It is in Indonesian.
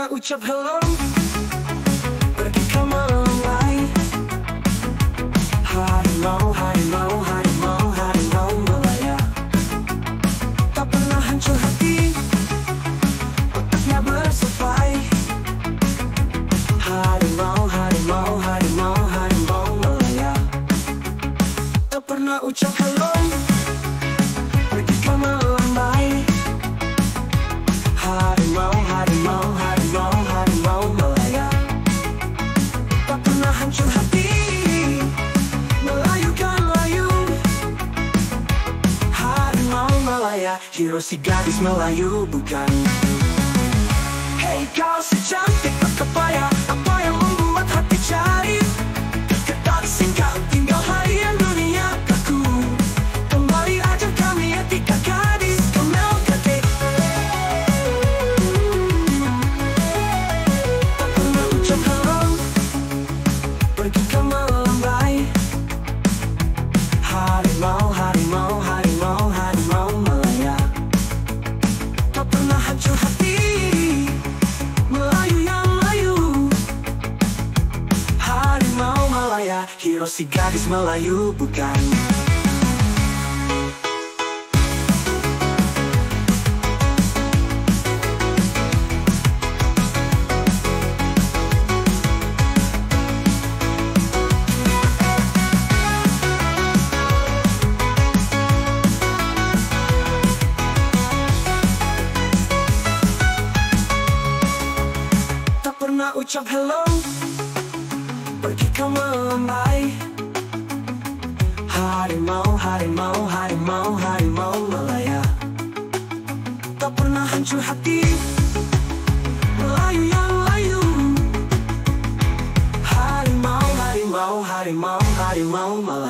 pernah ucap hello, pergi ke Malaya. Harimau, harimau, harimau, harimau Malaya. Tak pernah hancur hati, otaknya bersampai. Harimau, harimau, harimau, harimau Malaya. Tak pernah ucap hello, pergi ke Malaya. Harimau, harimau, harimau, harimau Malaya. Tak pernah hancur hati, Melayu kan Melayu. Harimau Malaya, hero si gadis Melayu bukan. Hey kau si cantik berkebaya, apa yang membuat hati cari? Ketat singkat tinggal harian dunia kaku. Kembali ajar kami etika gadis kemel gadis. Tak pernah ucap hello, pergi ke Malaya. Harimau, harimau, harimau, harimau Malaya. Tak pernah hancur hati, Melayu yang Melayu. Harimau Malaya, hero si gadis Melayu bukan. Tak pernah ucap hello, pergi ke Malaya. Harimau, harimau, harimau, harimau Malaya. Tak pernah hancur hati, Melayu yang Melayu. Harimau, harimau, harimau, harimau Malaya.